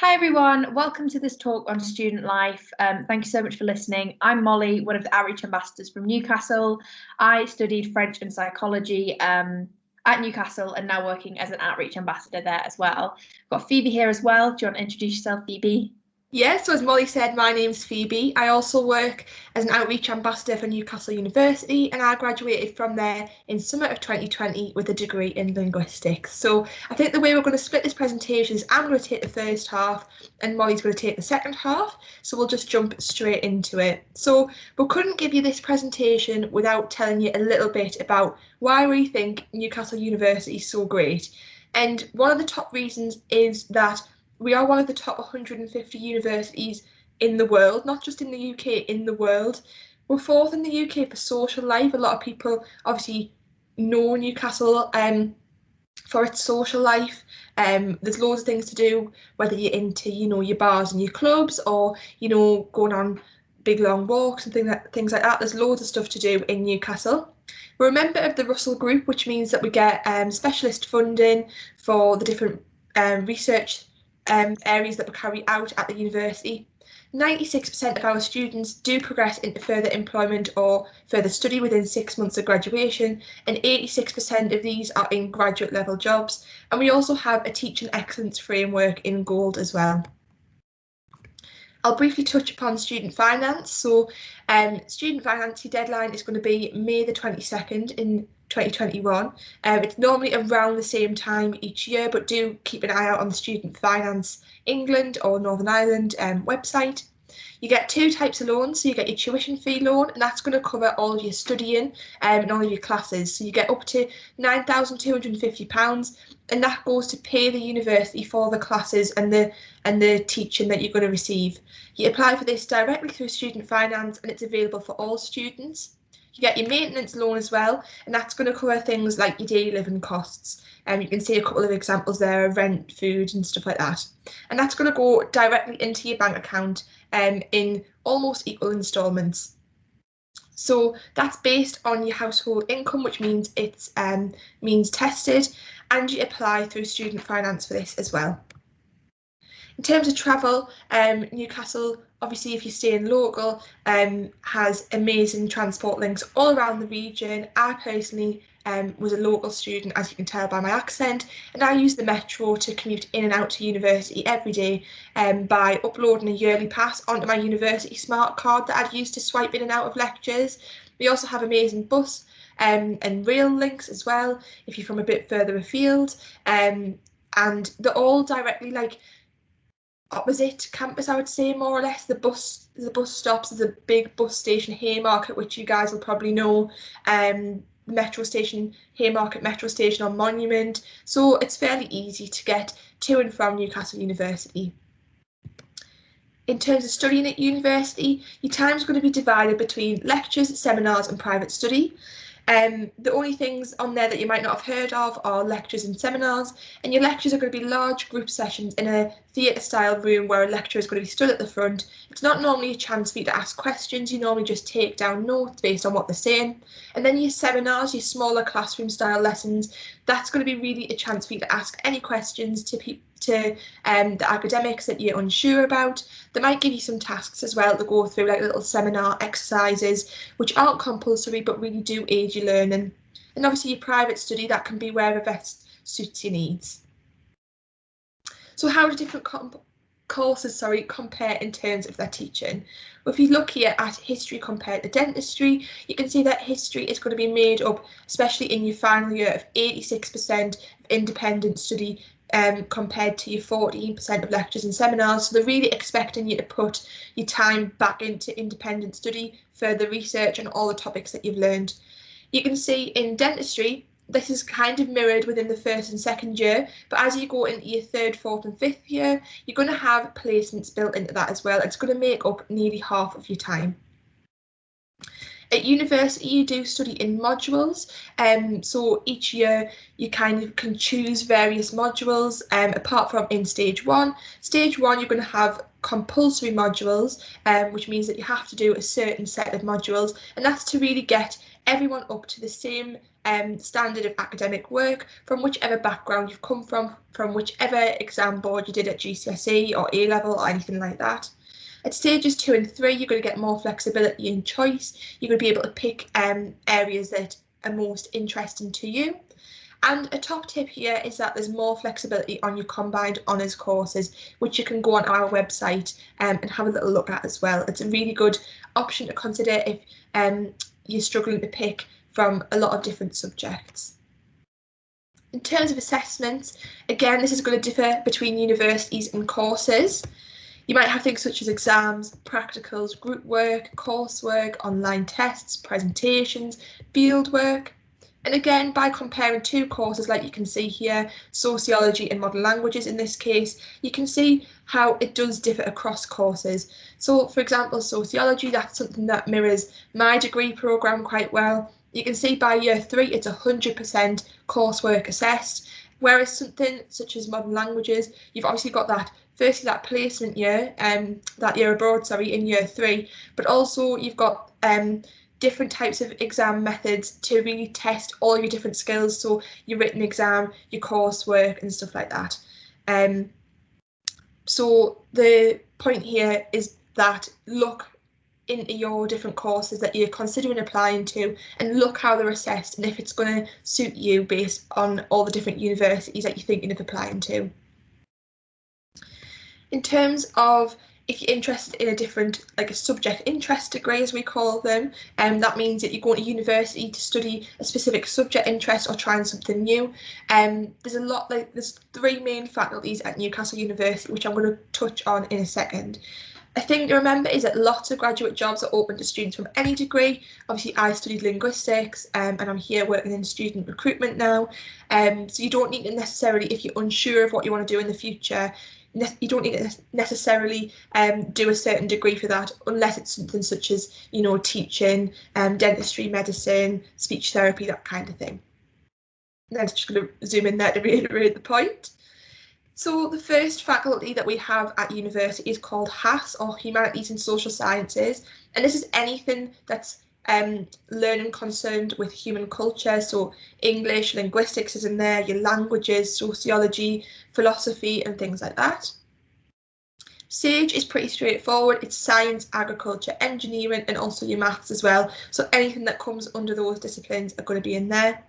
Hi everyone, welcome to this talk on student life. Thank you so much for listening. I'm Molly, one of the outreach ambassadors from Newcastle. I studied French and psychology at Newcastle and now working as an outreach ambassador there as well. I've got Phoebe here as well. Do you want to introduce yourself, Phoebe? Yeah, so as Molly said, my name's Phoebe. I also work as an outreach ambassador for Newcastle University, and I graduated from there in summer of 2020 with a degree in linguistics. So I think the way we're going to split this presentation is I'm going to take the first half and Molly's going to take the second half. So we'll just jump straight into it. So we couldn't give you this presentation without telling you a little bit about why we think Newcastle University is so great. And one of the top reasons is that we are one of the top 150 universities in the world, not just in the UK, in the world. We're fourth in the UK for social life. A lot of people obviously know Newcastle for its social life. There's loads of things to do, whether you're into, your bars and your clubs or, going on big long walks and things like that. There's loads of stuff to do in Newcastle. We're a member of the Russell Group, which means that we get specialist funding for the different research areas that we carry out at the university. 96% of our students do progress into further employment or further study within 6 months of graduation, and 86% of these are in graduate level jobs. And we also have a teaching excellence framework in gold as well. I'll briefly touch upon student finance. So student finance, your deadline is going to be May the 22nd in 2021. It's normally around the same time each year, but do keep an eye out on the Student Finance England or Northern Ireland website. You get two types of loans. So you get your tuition fee loan, and that's going to cover all of your studying and all of your classes. So you get up to £9,250, and that goes to pay the university for the classes and the teaching that you're going to receive. You apply for this directly through Student Finance, and it's available for all students. You get your maintenance loan as well, and that's going to cover things like your daily living costs. You can see a couple of examples there of rent, food and stuff like that. And that's going to go directly into your bank account in almost equal instalments. So that's based on your household income, which means it's means tested, and you apply through student finance for this as well. In terms of travel, Newcastle, obviously if you're staying local, has amazing transport links all around the region. I personally was a local student, as you can tell by my accent, and I use the metro to commute in and out to university every day by uploading a yearly pass onto my university smart card that I'd use to swipe in and out of lectures. We also have amazing bus and rail links as well if you're from a bit further afield, and they're all directly opposite campus, I would say, more or less. The bus stops. There's a big bus station, Haymarket, which you guys will probably know. Metro station, Haymarket Metro Station on Monument. So it's fairly easy to get to and from Newcastle University. In terms of studying at university, your time is going to be divided between lectures, seminars and private study. The only things on there that you might not have heard of are lectures and seminars, and your lectures are going to be large group sessions in a theatre style room where a lecturer is going to be stood at the front. It's not normally a chance for you to ask questions. You normally just take down notes based on what they're saying. And then your seminars, your smaller classroom style lessons, that's going to be really a chance for you to ask any questions to the academics that you're unsure about. They might give you some tasks as well to go through, like little seminar exercises, which aren't compulsory but really do aid your learning. And obviously your private study, that can be wherever best suits your needs. So how do different courses compare in terms of their teaching? Well, if you look here at history compared to dentistry, you can see that history is going to be made up, especially in your final year, of 86% of independent study compared to your 14% of lectures and seminars. So they're really expecting you to put your time back into independent study, further research on all the topics that you've learned. You can see in dentistry, this is kind of mirrored within the first and second year, but as you go into your third, fourth and fifth year, you're going to have placements built into that as well. It's going to make up nearly half of your time. At university, you do study in modules, so each year you kind of can choose various modules, apart from in stage one. Stage one, you're going to have compulsory modules, which means that you have to do a certain set of modules, and that's to really get everyone up to the same standard of academic work from whichever background you've come from whichever exam board you did at GCSE or A-level or anything like that. At stages 2 and 3, you're going to get more flexibility and choice. You're going to be able to pick areas that are most interesting to you. And a top tip here is that there's more flexibility on your combined honours courses, which you can go on our website and have a little look at as well. It's a really good option to consider if you're struggling to pick from a lot of different subjects. In terms of assessments, again, this is going to differ between universities and courses. You might have things such as exams, practicals, group work, coursework, online tests, presentations, field work. And again, by comparing two courses like you can see here, sociology and modern languages in this case, you can see how it does differ across courses. So for example, sociology, that's something that mirrors my degree programme quite well. You can see by year 3, it's 100% coursework assessed, whereas something such as modern languages, you've obviously got that, firstly that placement year, that year abroad, sorry, in year 3, but also you've got different types of exam methods to really test all your different skills, so your written exam, your coursework and stuff like that. So the point here is that look into your different courses that you're considering applying to and look how they're assessed and if it's going to suit you based on all the different universities that you're thinking of applying to. In terms of if you're interested in a different, like a subject interest degree, as we call them, that means that you're going to university to study a specific subject interest or trying something new. There's 3 main faculties at Newcastle University, which I'm going to touch on in a second. A thing to remember is that lots of graduate jobs are open to students from any degree. Obviously, I studied linguistics and I'm here working in student recruitment now. So you don't need to necessarily, if you're unsure of what you want to do in the future, you don't need to necessarily do a certain degree for that, unless it's something such as, you know, teaching, dentistry, medicine, speech therapy, that kind of thing. And I'm just going to zoom in there to reiterate the point. So the first faculty that we have at university is called HAS, or Humanities and Social Sciences, and this is anything that's learning concerned with human culture, so English, linguistics is in there, your languages, sociology, philosophy and things like that. SAGE is pretty straightforward, it's science, agriculture, engineering and also your maths as well, so anything that comes under those disciplines are going to be in there.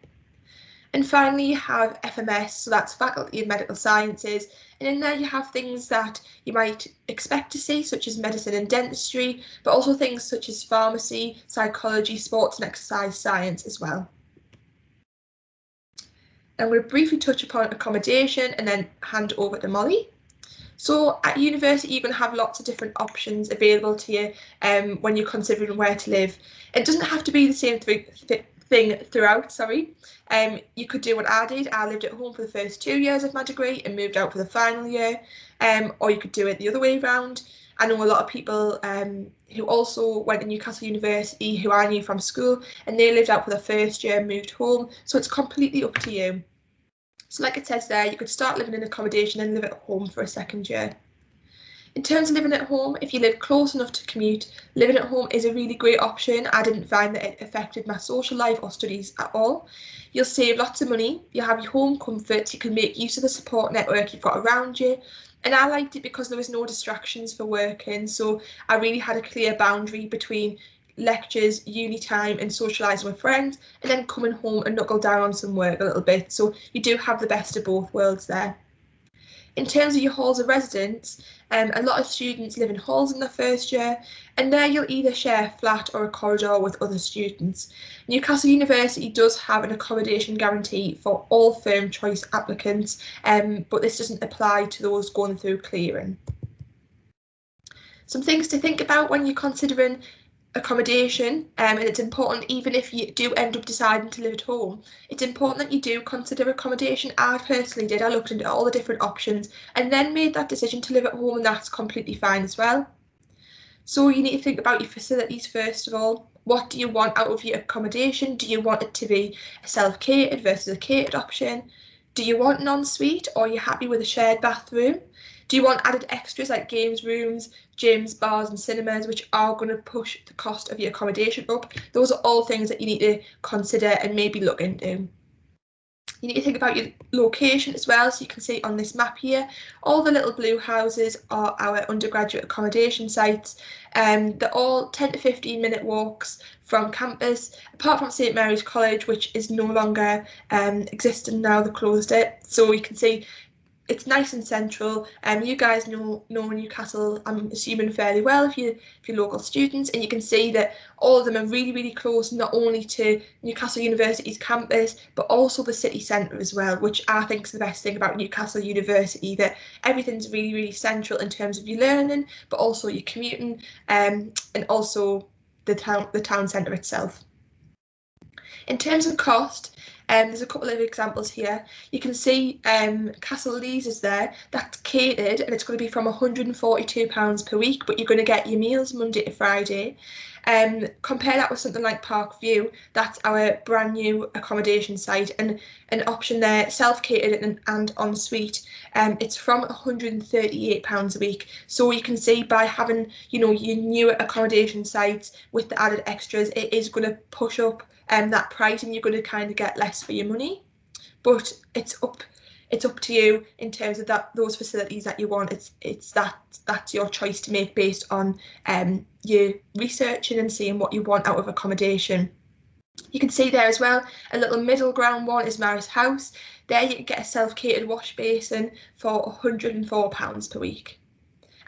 And finally, you have FMS, so that's Faculty of Medical Sciences, and in there you have things that you might expect to see, such as medicine and dentistry, but also things such as pharmacy, psychology, sports and exercise science as well. I'm going to briefly touch upon accommodation and then hand over to Molly. So at university, you're going to have lots of different options available to you when you're considering where to live. It doesn't have to be the same thing throughout, sorry. You could do what I did. I lived at home for the first 2 years of my degree and moved out for the final year, or you could do it the other way around. I know a lot of people who also went to Newcastle University who I knew from school, and they lived out for the first year and moved home, so it's completely up to you. So like it says there, you could start living in accommodation and live at home for a second year. In terms of living at home, if you live close enough to commute, living at home is a really great option. I didn't find that it affected my social life or studies at all. You'll save lots of money, you'll have your home comforts, you can make use of the support network you've got around you. And I liked it because there was no distractions for working, so I really had a clear boundary between lectures, uni time and socialising with friends, and then coming home and knuckle down on some work a little bit. So you do have the best of both worlds there. In terms of your halls of residence, a lot of students live in halls in their first year, and there you'll either share a flat or a corridor with other students. Newcastle University does have an accommodation guarantee for all firm choice applicants, but this doesn't apply to those going through clearing. Some things to think about when you're considering accommodation, and it's important, even if you do end up deciding to live at home, it's important that you do consider accommodation. I personally did. I looked into all the different options and then made that decision to live at home, and that's completely fine as well. So you need to think about your facilities first of all. What do you want out of your accommodation? Do you want it to be a self-catered versus a catered option? Do you want an ensuite, or are you happy with a shared bathroom? Do you want added extras like games rooms, gyms, bars and cinemas, which are going to push the cost of your accommodation up? Those are all things that you need to consider and maybe look into. You need to think about your location as well. So you can see on this map here, all the little blue houses are our undergraduate accommodation sites. They're all 10 to 15-minute walks from campus, apart from St Mary's College, which is no longer existing now, they closed it. So you can see it's nice and central. You guys know Newcastle, I'm assuming, fairly well if you're local students, and you can see that all of them are really close, not only to Newcastle University's campus, but also the city centre as well, which I think is the best thing about Newcastle University, that everything's really central in terms of your learning, but also your commuting, and also the town centre itself. In terms of cost, there's a couple of examples here. You can see Castle Lees is there. That's catered, and it's going to be from £142 per week, but you're going to get your meals Monday to Friday. Compare that with something like Park View. That's our brand new accommodation site, and an option there, self-catered and en-suite. It's from £138 a week. So you can see by having, your new accommodation sites with the added extras, it is going to push up that price, and you're going to kind of get less for your money. But it's up to you in terms of those facilities that you want. That's your choice to make based on your researching and seeing what you want out of accommodation. You can see there as well, a little middle ground one is Maris House. There you can get a self-catered wash basin for £104 per week.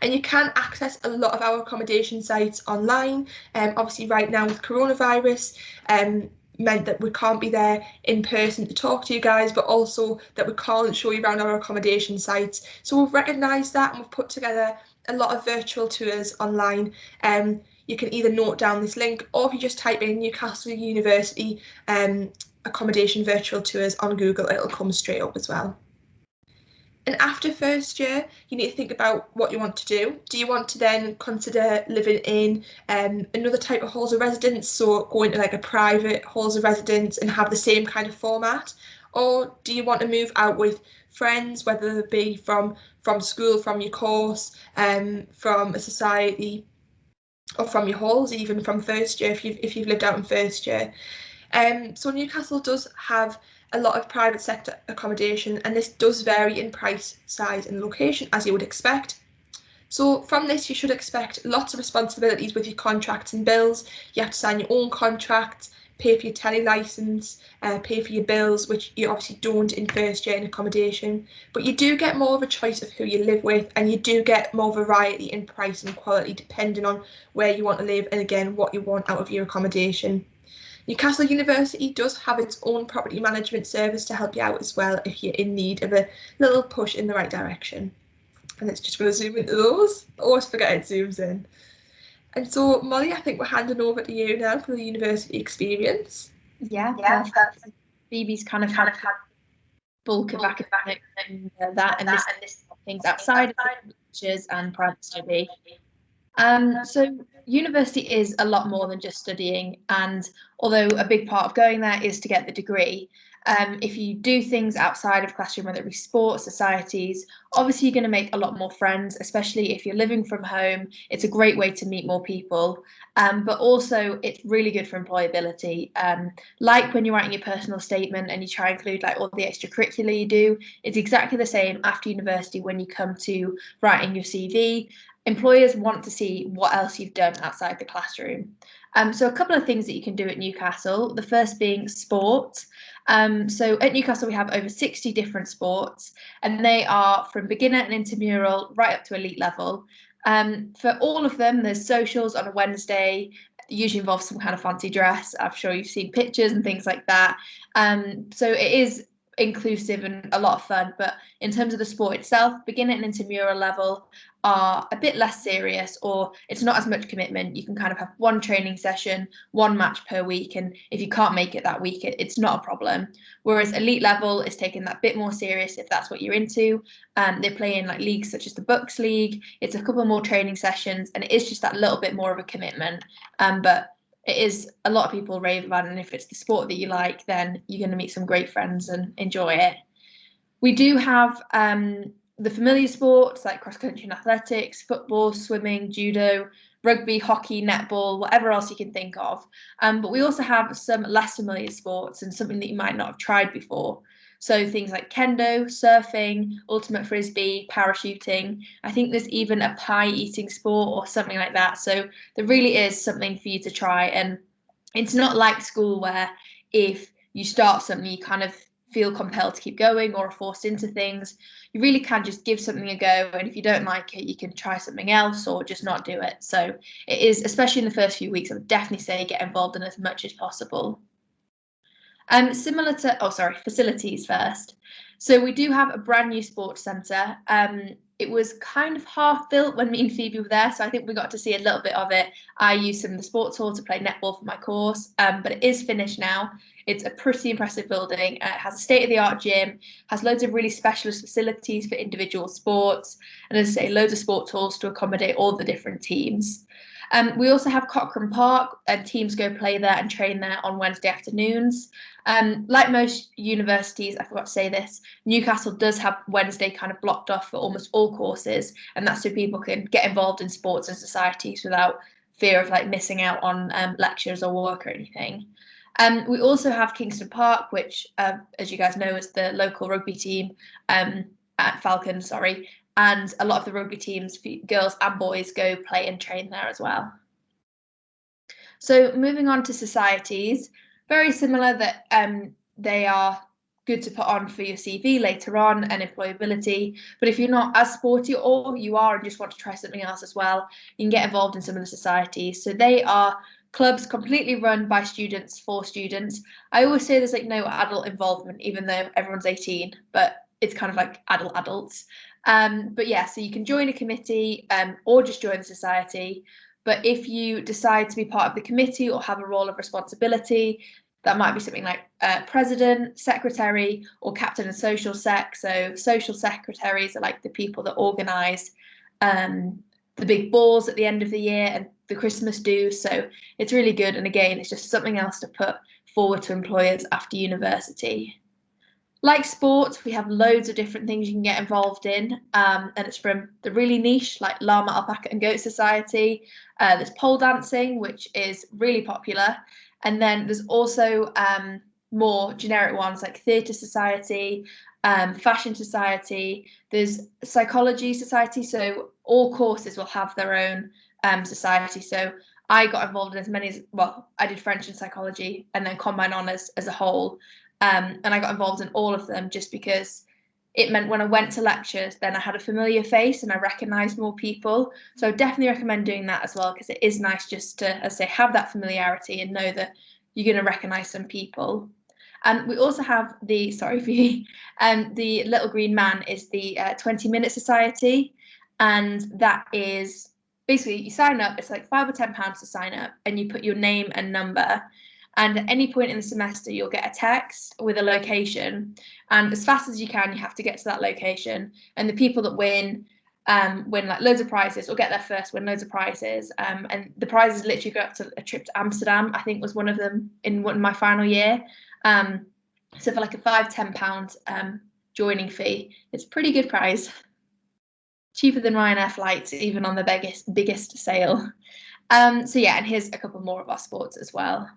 And you can access a lot of our accommodation sites online. Obviously right now with coronavirus, meant that we can't be there in person to talk to you guys, but also that we can't show you around our accommodation sites. So we've recognised that, and we've put together a lot of virtual tours online. You can either note down this link, or if you just type in Newcastle University accommodation virtual tours on Google, it'll come straight up as well. And after first year, you need to think about what you want to do. Do you want to then consider living in another type of halls of residence, so going to like a private halls of residence and have the same kind of format? Or do you want to move out with friends, whether it be from school, from your course, from a society, or from your halls, even from first year if you've lived out in first year? So Newcastle does have a lot of private sector accommodation, and this does vary in price, size and location, as you would expect. So from this, you should expect lots of responsibilities with your contracts and bills. You have to sign your own contracts, pay for your telly licence, pay for your bills, which you obviously don't in first year in accommodation. But you do get more of a choice of who you live with, and you do get more variety in price and quality depending on where you want to live and, again, what you want out of your accommodation. Newcastle University does have its own property management service to help you out as well if you're in need of a little push in the right direction. And it's just going to zoom into those. I always forget it zooms in. And so, Molly, I think we're handing over to you now for the university experience. Yeah. Phoebe's kind of had bulk of academic and that and this things outside of lectures and private study. So university is a lot more than just studying, and although a big part of going there is to get the degree, if you do things outside of classroom, whether it be sports, societies, obviously you're going to make a lot more friends, especially if you're living from home. It's a great way to meet more people, but also it's really good for employability. Like when you're writing your personal statement and you try and include like all the extracurricular you do, it's exactly the same after university when you come to writing your CV. Employers want to see what else you've done outside the classroom. So a couple of things that you can do at Newcastle, the first being sport. So at Newcastle, we have over 60 different sports, and they are from beginner and intramural right up to elite level. For all of them, there's socials on a Wednesday, usually involves some kind of fancy dress. I'm sure you've seen pictures and things like that. So it is inclusive and a lot of fun, but in terms of the sport itself, beginner and intramural level are a bit less serious, or it's not as much commitment. You can kind of have one training session, one match per week, and if you can't make it that week, it's not a problem. Whereas elite level is taking that bit more serious if that's what you're into. They play in like leagues such as the Bucks League. It's a couple more training sessions, and it is just that little bit more of a commitment. But it is a lot of people rave about it, and if it's the sport that you like, then you're going to meet some great friends and enjoy it. We do have the familiar sports like cross country and athletics, football, swimming, judo, rugby, hockey, netball, whatever else you can think of. But we also have some less familiar sports and something that you might not have tried before. So things like kendo, surfing, ultimate frisbee, parachuting. I think there's even a pie eating sport or something like that. So there really is something for you to try. And it's not like school where if you start something, you kind of feel compelled to keep going or are forced into things. You really can just give something a go, and if you don't like it, you can try something else or just not do it. So it is, especially in the first few weeks, I would definitely say get involved in as much as possible. Similar to, facilities first. So we do have a brand new sports centre. It was kind of half built when me and Phoebe were there, so I think we got to see a little bit of it. I used some of the sports hall to play netball for my course, but it is finished now. It's a pretty impressive building. It has a state-of-the-art gym, has loads of really specialist facilities for individual sports, and as I say, loads of sports halls to accommodate all the different teams. We also have Cochrane Park, and teams go play there and train there on Wednesday afternoons. Like most universities, I forgot to say this, Newcastle does have Wednesday kind of blocked off for almost all courses, and that's so people can get involved in sports and societies without fear of like missing out on lectures or work or anything. We also have Kingston Park, which, as you guys know, is the local rugby team at Falcon, sorry, and a lot of the rugby teams, girls and boys, go play and train there as well. So moving on to societies, very similar that they are good to put on for your CV later on and employability. But if you're not as sporty or you are and just want to try something else as well, you can get involved in some of the societies. So they are clubs completely run by students for students. I always say there's like no adult involvement, even though everyone's 18, but it's kind of like adults. But yeah, so you can join a committee or just join the society. But if you decide to be part of the committee or have a role of responsibility, that might be something like president, secretary, or captain and social sec. So social secretaries are like the people that organise the big balls at the end of the year and the Christmas do. So it's really good. And again, it's just something else to put forward to employers after university. Like sports, we have loads of different things you can get involved in, and it's from the really niche, like llama, alpaca and goat society. There's pole dancing, which is really popular, and then there's also more generic ones like theatre society, fashion society. There's psychology society, so all courses will have their own society. So I got involved in as many as, well, I did French and psychology and then combined honours as a whole. And I got involved in all of them just because it meant when I went to lectures, then I had a familiar face and I recognised more people. So I definitely recommend doing that as well, because it is nice just to, as I say, have that familiarity and know that you're going to recognise some people. And we also have the, sorry for you, the Little Green Man is the 20-minute society. And that is basically you sign up, it's like £5 or £10 to sign up, and you put your name and number. And at any point in the semester, you'll get a text with a location. And as fast as you can, you have to get to that location. And the people that win like loads of prizes or get there first, win loads of prizes. And the prizes literally go up to a trip to Amsterdam, I think was one of them in my final year. So for like a £5-10 joining fee, it's a pretty good prize. Cheaper than Ryanair flights, even on the biggest sale. So yeah, and here's a couple more of our sports as well.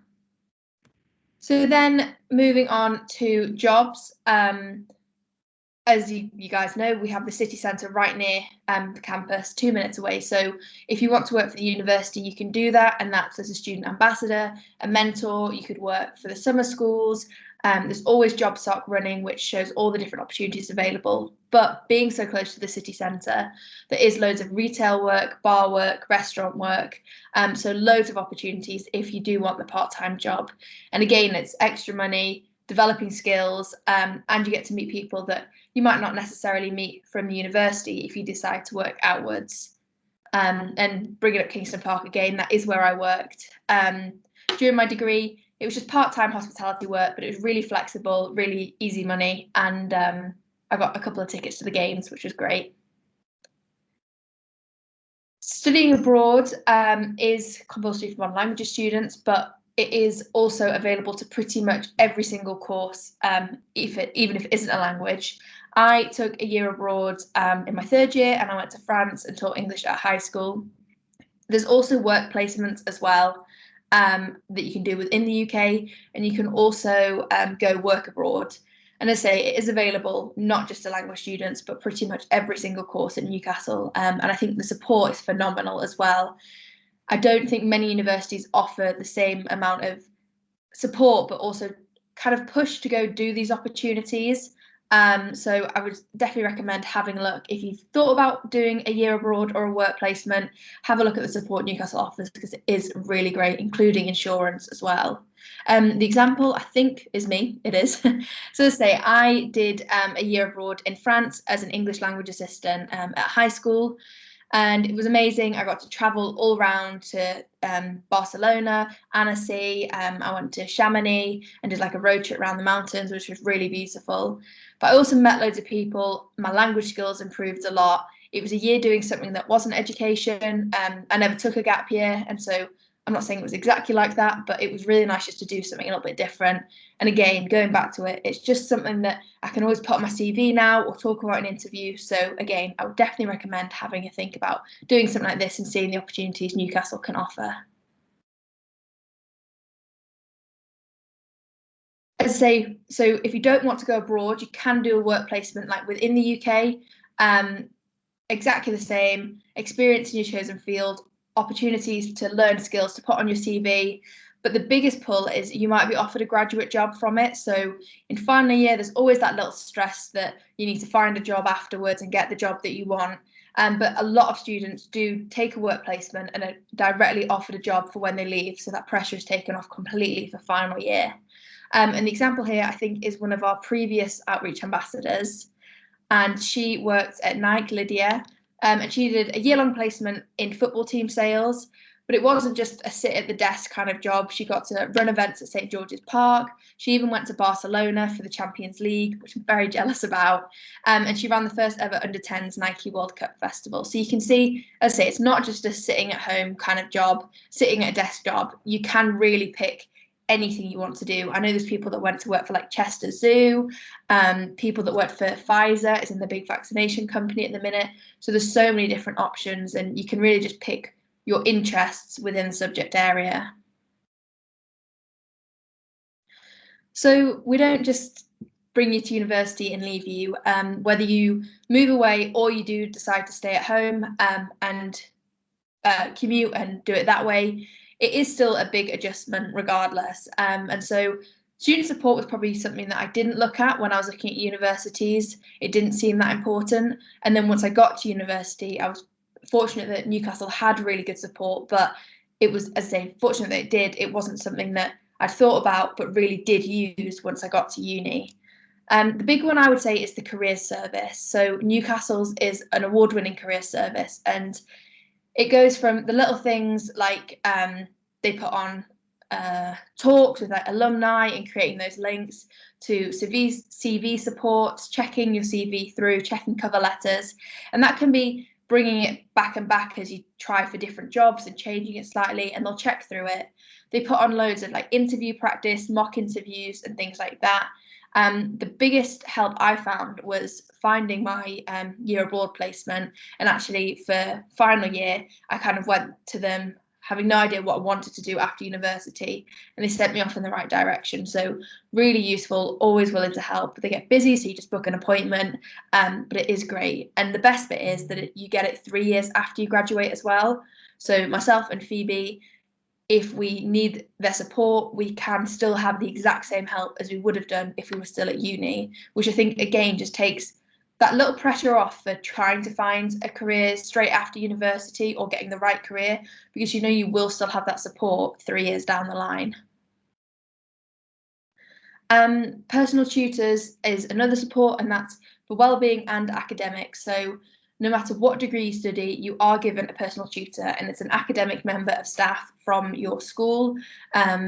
So then moving on to jobs, as you guys know, we have the city centre right near the campus, 2 minutes away. So if you want to work for the university, you can do that. And that's as a student ambassador, a mentor. You could work for the summer schools. There's always JobSoc running, which shows all the different opportunities available. But being so close to the city centre, there is loads of retail work, bar work, restaurant work. So loads of opportunities if you do want the part-time job. And again, it's extra money, developing skills, and you get to meet people that you might not necessarily meet from the university if you decide to work outwards. And bringing up Kingston Park again, that is where I worked. During my degree, it was just part-time hospitality work, but it was really flexible, really easy money, and I got a couple of tickets to the games, which was great. Studying abroad is compulsory for one-language students, but it is also available to pretty much every single course, even if it isn't a language. I took a year abroad in my third year, and I went to France and taught English at high school. There's also work placements as well that you can do within the UK, and you can also go work abroad. And as I say, it is available not just to language students, but pretty much every single course at Newcastle. And I think the support is phenomenal as well. I don't think many universities offer the same amount of support, but also kind of push to go do these opportunities. So I would definitely recommend having a look. If you've thought about doing a year abroad or a work placement, have a look at the support Newcastle offers, because it is really great, including insurance as well. The example, I think, is me. It is. So to say, I did a year abroad in France as an English language assistant at high school. And it was amazing. I got to travel all around to Barcelona, Annecy. I went to Chamonix and did like a road trip around the mountains, which was really beautiful. But I also met loads of people. My language skills improved a lot. It was a year doing something that wasn't education. I never took a gap year, and so I'm not saying it was exactly like that, but it was really nice just to do something a little bit different. And again, going back to it, it's just something that I can always put on my CV now or talk about in an interview. So again, I would definitely recommend having a think about doing something like this and seeing the opportunities Newcastle can offer. As I say, so if you don't want to go abroad, you can do a work placement like within the UK. Exactly the same, experience in your chosen field, opportunities to learn skills to put on your CV. But the biggest pull is you might be offered a graduate job from it. So in final year, there's always that little stress that you need to find a job afterwards and get the job that you want. But a lot of students do take a work placement and are directly offered a job for when they leave. So that pressure is taken off completely for final year. And the example here, I think, is one of our previous outreach ambassadors. And she worked at Nike, Lydia, and she did a year-long placement in football team sales. But it wasn't just a sit at the desk kind of job. She got to run events at St George's Park. She even went to Barcelona for the Champions League, which I'm very jealous about. And she ran the first ever under-10s Nike World Cup Festival. So you can see, as I say, it's not just a sitting at home kind of job, sitting at a desk job. You can really pick anything you want to do. I know there's people that went to work for like Chester Zoo, people that work for Pfizer, is in the big vaccination company at the minute. So there's so many different options, and you can really just pick your interests within the subject area. So we don't just bring you to university and leave you. Whether you move away or you do decide to stay at home and commute and do it that way, it is still a big adjustment regardless. And so student support was probably something that I didn't look at when I was looking at universities. It didn't seem that important. And then once I got to university, I was fortunate that Newcastle had really good support, but it was, as I say, fortunate that it did. It wasn't something that I'd thought about, but really did use once I got to uni. The big one I would say is the careers service. So Newcastle's is an award-winning career service, and it goes from the little things like they put on talks with like alumni and creating those links, to CV supports, checking your CV through, checking cover letters, and that can be bringing it back and back as you try for different jobs and changing it slightly, and they'll check through it. They put on loads of like interview practice, mock interviews and things like that. The biggest help I found was finding my year abroad placement, and actually for final year I kind of went to them having no idea what I wanted to do after university, and they sent me off in the right direction. So really useful, always willing to help. They get busy, so you just book an appointment, but it is great. And the best bit is that you get it 3 years after you graduate as well. So myself and Phoebe, if we need their support, we can still have the exact same help as we would have done if we were still at uni, which I think again just takes that little pressure off for trying to find a career straight after university or getting the right career, because you know you will still have that support 3 years down the line. Personal tutors is another support, and that's for wellbeing and academics. So no matter what degree you study, you are given a personal tutor, and it's an academic member of staff from your school.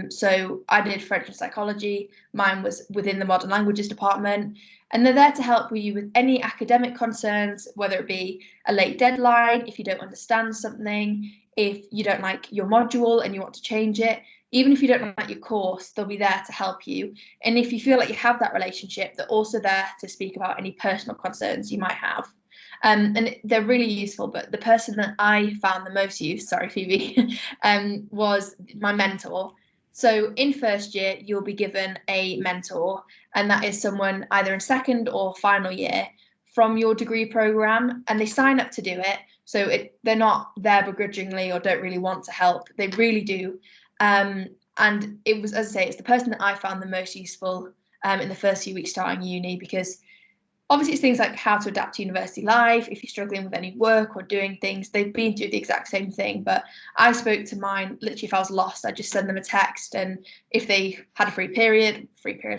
So I did French and psychology. Mine was within the modern languages department, and they're there to help you with any academic concerns, whether it be a late deadline, if you don't understand something, if you don't like your module and you want to change it, even if you don't like your course, they'll be there to help you. And if you feel like you have that relationship, they're also there to speak about any personal concerns you might have. And they're really useful, but the person that I found the most use, sorry, Phoebe, was my mentor. So in first year, you'll be given a mentor, and that is someone either in second or final year from your degree program, and they sign up to do it. So they're not there begrudgingly or don't really want to help. They really do. And it was, as I say, it's the person that I found the most useful in the first few weeks starting uni, because obviously it's things like how to adapt to university life. If you're struggling with any work or doing things, they've been through the exact same thing. But I spoke to mine, literally if I was lost, I'd just send them a text. And if they had a free period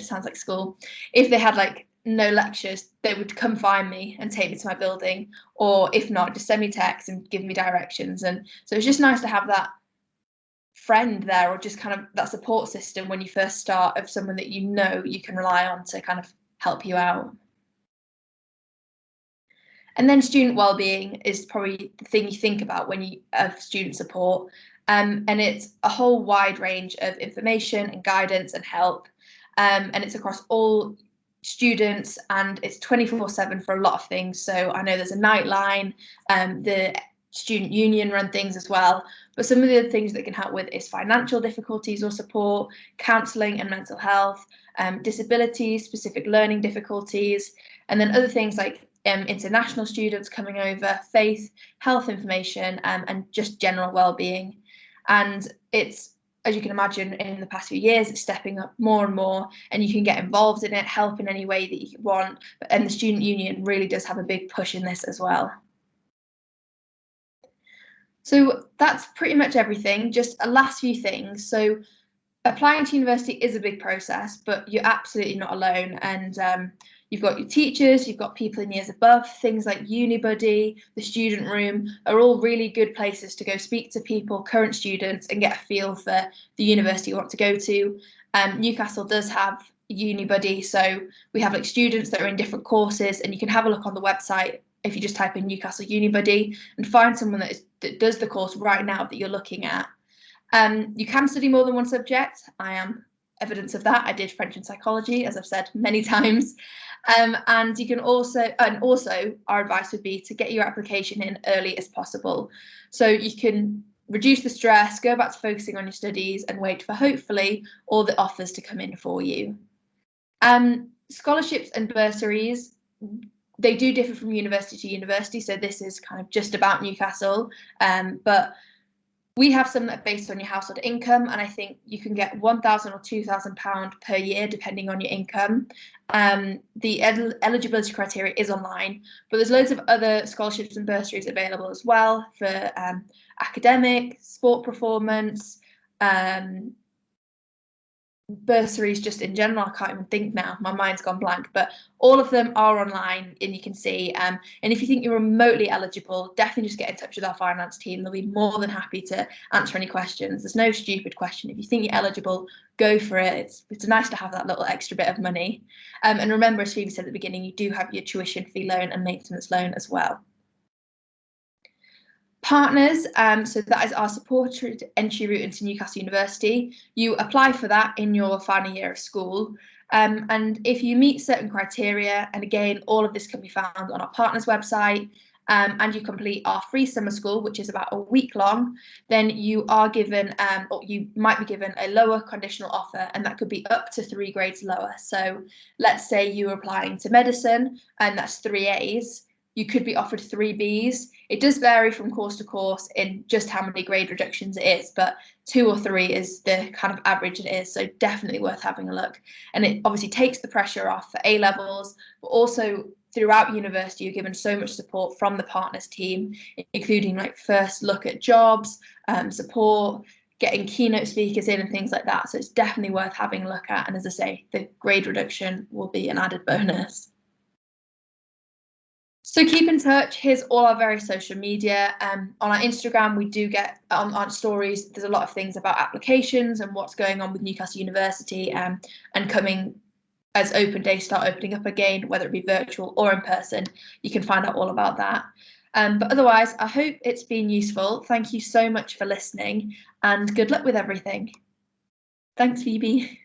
sounds like school. If they had like no lectures, they would come find me and take me to my building. Or if not, just send me text and give me directions. And so it's just nice to have that friend there, or just kind of that support system when you first start, of someone that you know you can rely on to kind of help you out. And then student wellbeing is probably the thing you think about when you have student support. And it's a whole wide range of information and guidance and help. And it's across all students, and it's 24/7 for a lot of things. So I know there's a nightline, the student union run things as well. But some of the other things that can help with is financial difficulties or support, counselling and mental health, disabilities, specific learning difficulties, and then other things like international students coming over, faith, health information, and just general well-being. And it's, as you can imagine, in the past few years, it's stepping up more and more, and you can get involved in it, help in any way that you want. And the student union really does have a big push in this as well. So that's pretty much everything. Just a last few things. So applying to university is a big process, but you're absolutely not alone. And you've got your teachers, you've got people in years above, things like UniBuddy, the student room are all really good places to go speak to people, current students, and get a feel for the university you want to go to. Newcastle does have UniBuddy, so we have like students that are in different courses, and you can have a look on the website if you just type in Newcastle UniBuddy and find someone that does the course right now that you're looking at. You can study more than one subject. I am evidence of that. I did French and psychology, as I've said many times. And you can also our advice would be to get your application in early as possible, so you can reduce the stress, go back to focusing on your studies, and wait for hopefully all the offers to come in for you. Scholarships and bursaries, they do differ from university to university, so this is kind of just about Newcastle, but we have some that are based on your household income, and I think you can get £1,000 or £2,000 per year depending on your income. The eligibility criteria is online, but there's loads of other scholarships and bursaries available as well for academic, sport performance, bursaries just in general. I can't even think now, my mind's gone blank, but all of them are online and you can see. And if you think you're remotely eligible, definitely just get in touch with our finance team. They'll be more than happy to answer any questions. There's no stupid question. If you think you're eligible, go for it. It's nice to have that little extra bit of money. And remember, as Phoebe said at the beginning, you do have your tuition fee loan and maintenance loan as well. Partners, so that is our supported entry route into Newcastle University. You apply for that in your final year of school. And if you meet certain criteria, and again, all of this can be found on our partners website, and you complete our free summer school, which is about a week long, then you are given, or you might be given a lower conditional offer, and that could be up to 3 grades lower. So let's say you were applying to medicine, and that's 3 A's. You could be offered 3 B's. It does vary from course to course in just how many grade reductions it is, but 2 or 3 is the kind of average it is, so definitely worth having a look. And it obviously takes the pressure off for A levels, but also throughout university you're given so much support from the partners team, including like first look at jobs, support, getting keynote speakers in and things like that. So it's definitely worth having a look at, and as I say, the grade reduction will be an added bonus. So keep in touch. Here's all our various social media. On our Instagram, we do get on stories. There's a lot of things about applications and what's going on with Newcastle University, and coming as open days start opening up again, whether it be virtual or in person. You can find out all about that. But otherwise, I hope it's been useful. Thank you so much for listening, and good luck with everything. Thanks, Phoebe.